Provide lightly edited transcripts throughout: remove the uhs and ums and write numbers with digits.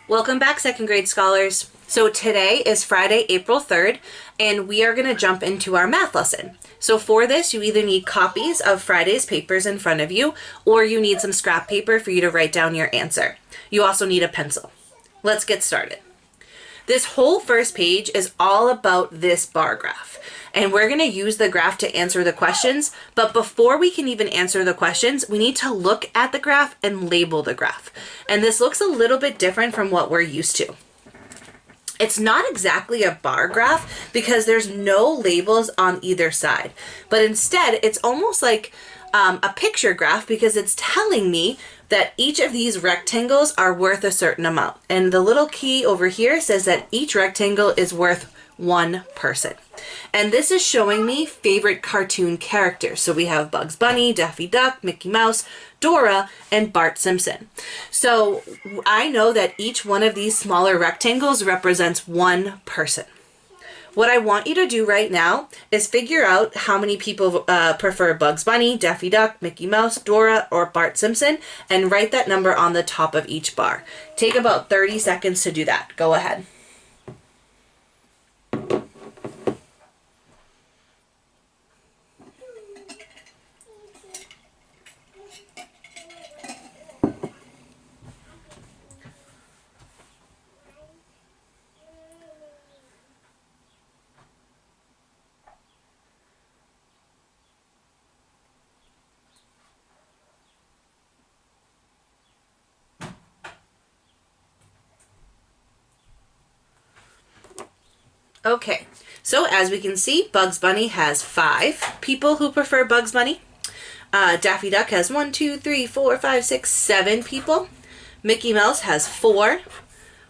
Welcome back, second grade scholars. So today is Friday, April 3rd, and we are going to jump into our math lesson. So for this, you either need copies of Friday's papers in front of you, or you need some scrap paper for you to write down your answer. You also need a pencil. Let's get started. This whole first page is all about this bar graph, and we're going to use the graph to answer the questions, but before we can even answer the questions, we need to look at the graph and label the graph. And this looks a little bit different from what we're used to. It's not exactly a bar graph because there's no labels on either side, but instead it's almost like a picture graph because it's telling me that each of these rectangles are worth a certain amount. And the little key over here says that each rectangle is worth one person. And this is showing me favorite cartoon characters. So we have Bugs Bunny, Daffy Duck, Mickey Mouse, Dora, and Bart Simpson. So I know that each one of these smaller rectangles represents one person. What I want you to do right now is figure out how many people prefer Bugs Bunny, Daffy Duck, Mickey Mouse, Dora, or Bart Simpson, and write that number on the top of each bar. Take about 30 seconds to do that. Go ahead. Okay, so as we can see, Bugs Bunny has 5 people who prefer Bugs Bunny. Daffy Duck has 1, 2, 3, 4, 5, 6, 7 people. Mickey Mouse has 4.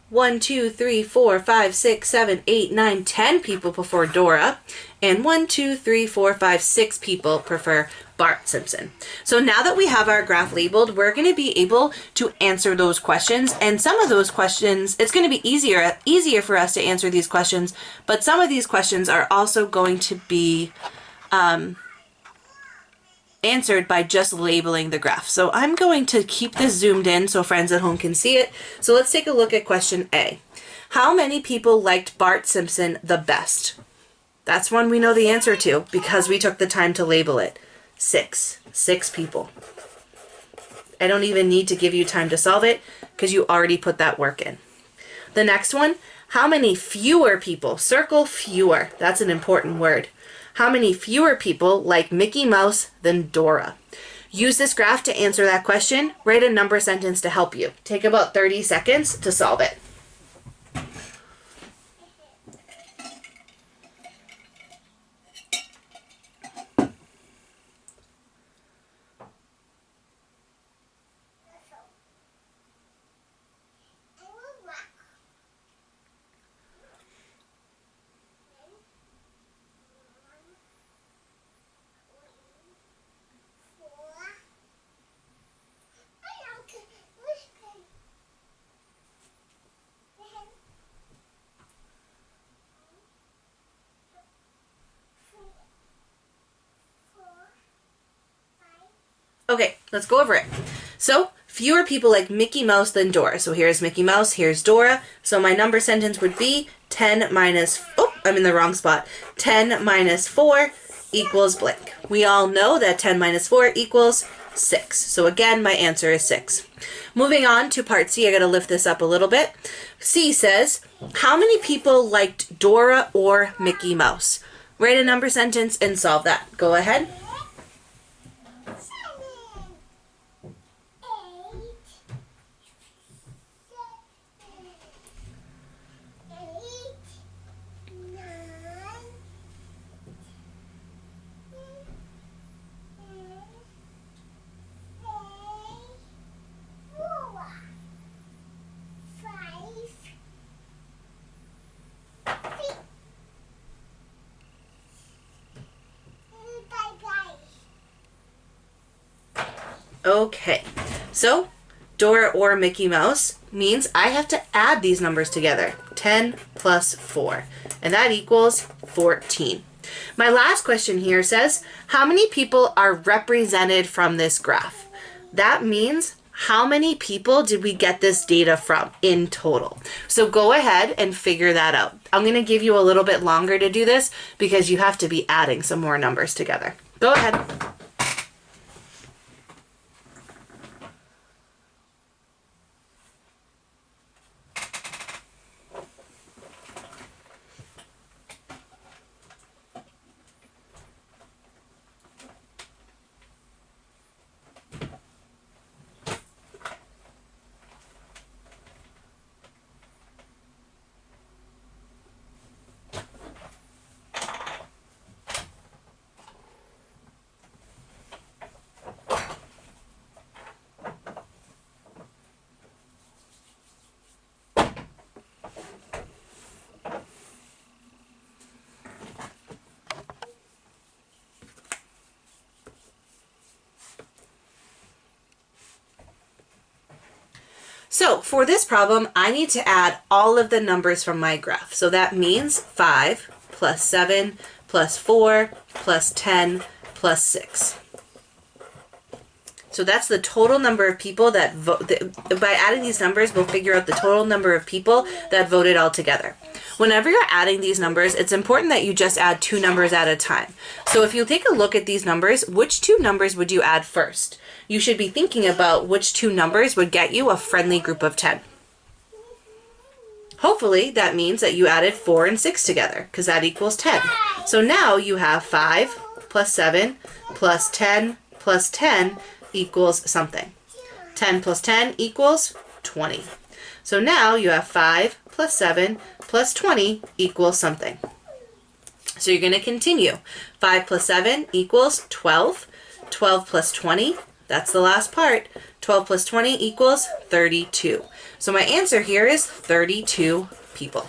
1, 2, 3, 4, 5, 6, 7, 8, 9, 10 people prefer Dora. And 1, 2, 3, 4, 5, 6 people prefer Bart Simpson. So now that we have our graph labeled, we're going to be able to answer those questions. And some of those questions, it's going to be easier for us to answer these questions. But some of these questions are also going to be answered by just labeling the graph. So I'm going to keep this zoomed in so friends at home can see it. So let's take a look at question A. How many people liked Bart Simpson the best? That's one we know the answer to because we took the time to label it. 6 people. I don't even need to give you time to solve it because you already put that work in. The next one, how many fewer people? Circle fewer. That's an important word. How many fewer people like Mickey Mouse than Dora? Use this graph to answer that question. Write a number sentence to help you. Take about 30 seconds to solve it. Okay, let's go over it. So, fewer people like Mickey Mouse than Dora. So here's Mickey Mouse, here's Dora. So my number sentence would be 10 minus, oh, I'm in the wrong spot. 10 minus 4 equals blank. We all know that 10 minus 4 equals 6. So again, my answer is 6. Moving on to part C, I gotta lift this up a little bit. C says, how many people liked Dora or Mickey Mouse? Write a number sentence and solve that. Go ahead. Okay, so Dora or Mickey Mouse means I have to add these numbers together. 10 plus 4, and that equals 14. My last question here says, how many people are represented from this graph? That means how many people did we get this data from in total? So go ahead and figure that out. I'm going to give you a little bit longer to do this because you have to be adding some more numbers together. Go ahead. So for this problem, I need to add all of the numbers from my graph. So that means 5 plus 7 plus 4 plus 10 plus 6. So that's the total number of people that vote. By adding these numbers, we'll figure out the total number of people that voted all together. Whenever you're adding these numbers, it's important that you just add 2 numbers at a time. So if you take a look at these numbers, which 2 numbers would you add first? You should be thinking about which 2 numbers would get you a friendly group of 10. Hopefully that means that you added 4 and 6 together because that equals 10. So now you have 5 plus 7 plus 10 plus 10 equals something. 10 plus 10 equals 20. So now you have 5 plus 7 plus 20 equals something. So you're going to continue. 5 plus 7 equals 12. 12 plus 20, that's the last part. 12 plus 20 equals 32. So my answer here is 32 people.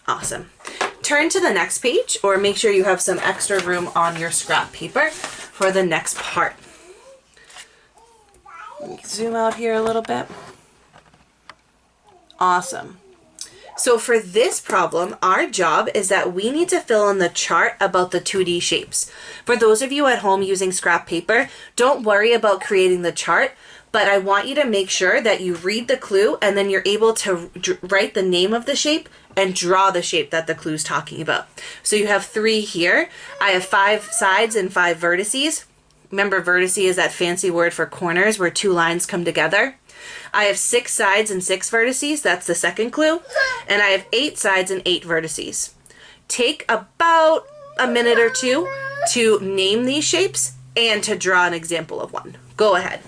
Awesome. Turn to the next page, or make sure you have some extra room on your scrap paper for the next part. Let me zoom out here a little bit. Awesome. So for this problem, our job is that we need to fill in the chart about the 2D shapes. For those of you at home using scrap paper, don't worry about creating the chart, but I want you to make sure that you read the clue and then you're able to write the name of the shape and draw the shape that the clue is talking about. So you have 3 here. I have 5 sides and 5 vertices. Remember, vertice is that fancy word for corners where 2 lines come together. I have 6 sides and 6 vertices. That's the second clue. And I have 8 sides and 8 vertices. Take about a minute or 2 to name these shapes and to draw an example of one. Go ahead.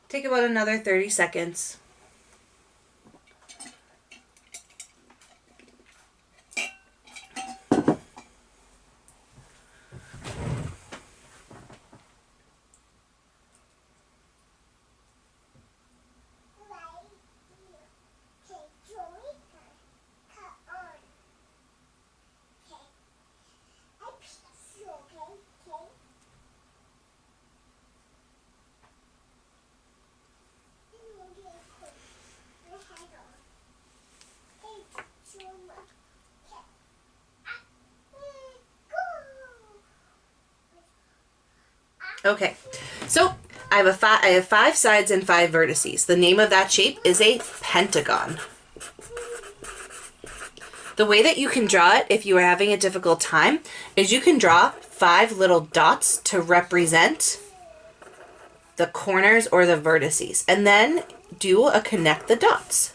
Take about another 30 seconds. Okay, so I have 5 sides and 5 vertices. The name of that shape is a pentagon. The way that you can draw it if you are having a difficult time is you can draw 5 little dots to represent the corners or the vertices. And then do a connect the dots.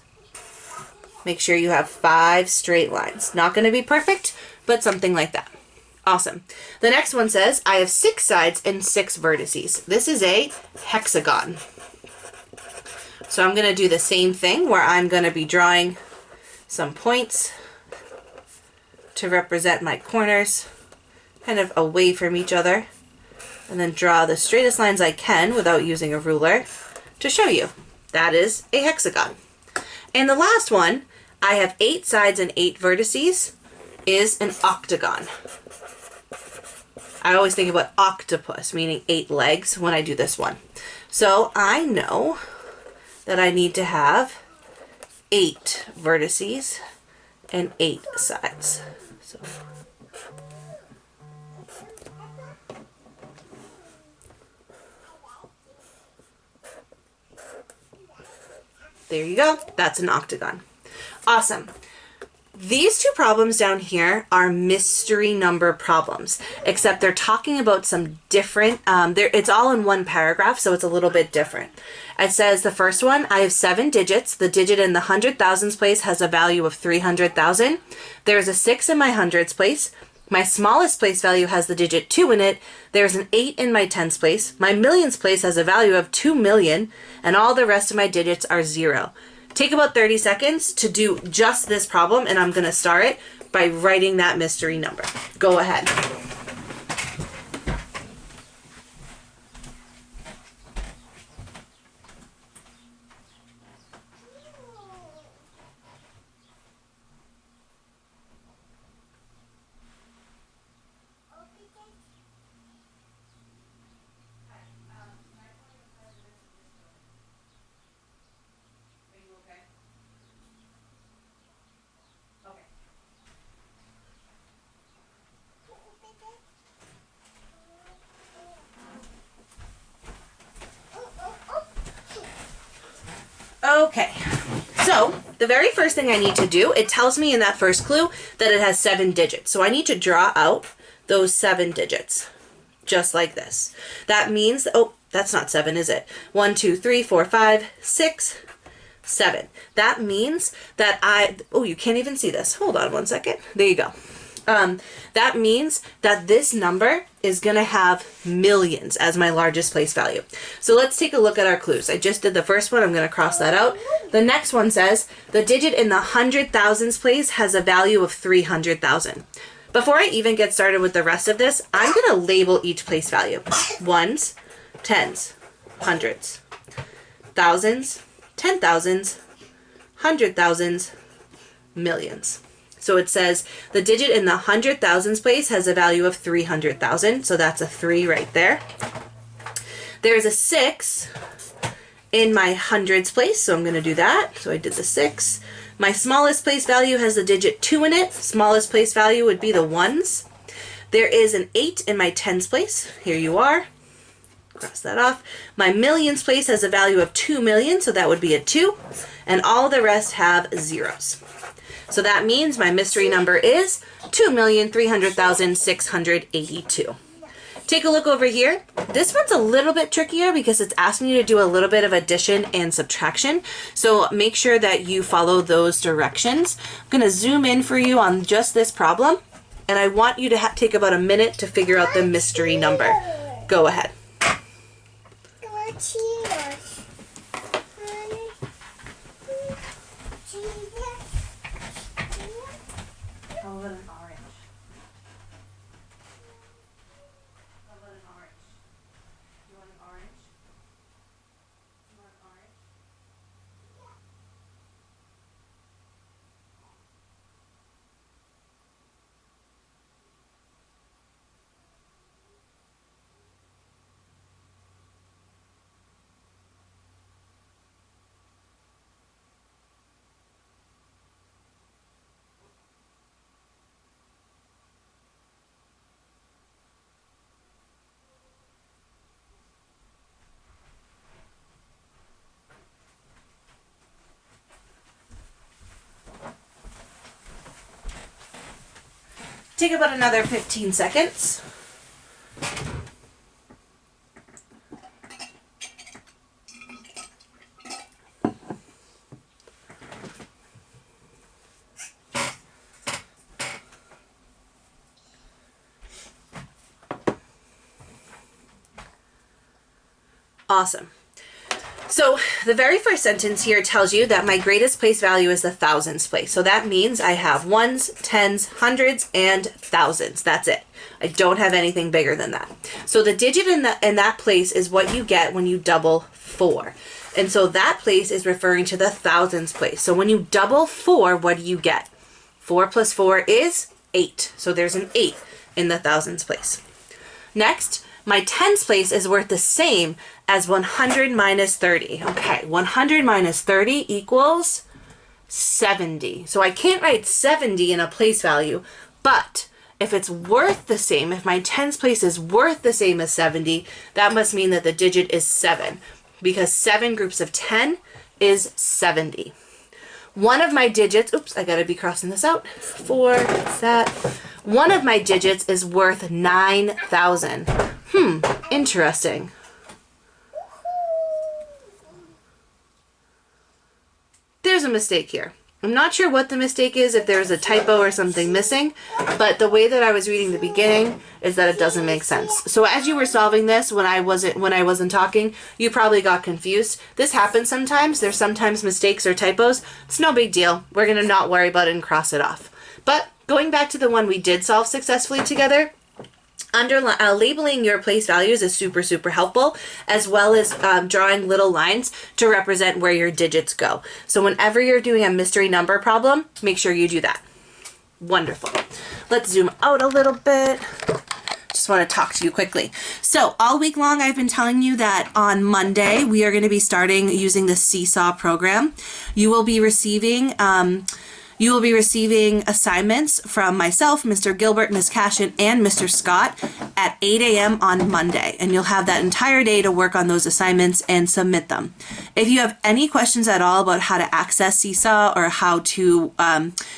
Make sure you have 5 straight lines. Not going to be perfect, but something like that. Awesome. The next one says, I have 6 sides and 6 vertices. This is a hexagon. So I'm going to do the same thing where I'm going to be drawing some points to represent my corners, kind of away from each other, and then draw the straightest lines I can without using a ruler to show you. That is a hexagon. And the last one, I have 8 sides and 8 vertices, is an octagon. I always think about octopus, meaning 8 legs, when I do this one. So I know that I need to have 8 vertices and 8 sides. So there you go. That's an octagon. Awesome. These 2 problems down here are mystery number problems, except they're talking about some different, it's all in one paragraph, so it's a little bit different. It says the first one, I have 7 digits. The digit in the hundred thousands place has a value of 300,000. There's a 6 in my hundreds place. My smallest place value has the digit 2 in it. There's an 8 in my tens place. My millions place has a value of 2 million, and all the rest of my digits are 0. Take about 30 seconds to do just this problem, and I'm going to start it by writing that mystery number. Go ahead. Okay, so the very first thing I need to do, it tells me in that first clue that it has 7 digits. So I need to draw out those 7 digits, just like this. That means, oh, that's not 7, is it? 1, 2, 3, 4, 5, 6, 7. That means that oh, you can't even see this. Hold on one second. There you go. That means that this number is going to have millions as my largest place value. So let's take a look at our clues. I just did the first one. I'm going to cross that out. The next one says the digit in the hundred thousands place has a value of 300,000. Before I even get started with the rest of this, I'm going to label each place value. Ones, tens, hundreds, thousands, 10,000s, 100,000s, millions. So it says the digit in the hundred thousands place has a value of 300,000. So that's a 3 right there. There's a 6 in my hundreds place. So I'm going to do that. So I did the 6. My smallest place value has the digit 2 in it. Smallest place value would be the ones. There is an 8 in my tens place. Here you are. Cross that off. My millions place has a value of 2 million. So that would be a 2. And all the rest have zeros. So that means my mystery number is 2,300,682. Take a look over here. This one's a little bit trickier because it's asking you to do a little bit of addition and subtraction. So make sure that you follow those directions. I'm going to zoom in for you on just this problem. And I want you to take about a minute to figure out the mystery number. Go ahead. How about an orange? How about an orange? You want an orange? You want an orange? Take about another 15 seconds. Awesome. So the very first sentence here tells you that my greatest place value is the thousands place. So that means I have ones, tens, hundreds, and thousands. That's it. I don't have anything bigger than that. So the digit in that place is what you get when you double 4. And so that place is referring to the thousands place. So when you double 4, what do you get? 4 plus 4 is 8. So there's an 8 in the thousands place. Next, my tens place is worth the same as 100 minus 30. Okay, 100 minus 30 equals 70. So I can't write 70 in a place value, but if it's worth the same, if my tens place is worth the same as 70, that must mean that the digit is 7, because 7 groups of 10 is 70. One of my digits, oops, I gotta be crossing this out. 4, that. One of my digits is worth 9,000. Interesting. There's a mistake here. I'm not sure what the mistake is, if there's a typo or something missing, but the way that I was reading the beginning is that it doesn't make sense. So as you were solving this, when I wasn't talking, you probably got confused. This happens sometimes. There's sometimes mistakes or typos. It's no big deal. We're going to not worry about it and cross it off. But going back to the one we did solve successfully together, labeling your place values is super, super helpful, as well as drawing little lines to represent where your digits go. So whenever you're doing a mystery number problem, make sure you do that. Wonderful. Let's zoom out a little bit. Just want to talk to you quickly. So all week long, I've been telling you that on Monday, we are going to be starting using the Seesaw program. You will be receiving assignments from myself, Mr. Gilbert, Ms. Cashin, and Mr. Scott at 8 a.m. on Monday. And you'll have that entire day to work on those assignments and submit them. If you have any questions at all about how to access Seesaw or how to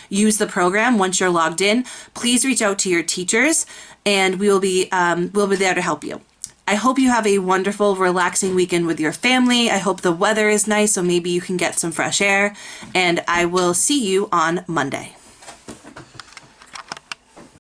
use the program once you're logged in, please reach out to your teachers and we'll be there to help you. I hope you have a wonderful, relaxing weekend with your family. I hope the weather is nice, so maybe you can get some fresh air. And I will see you on Monday.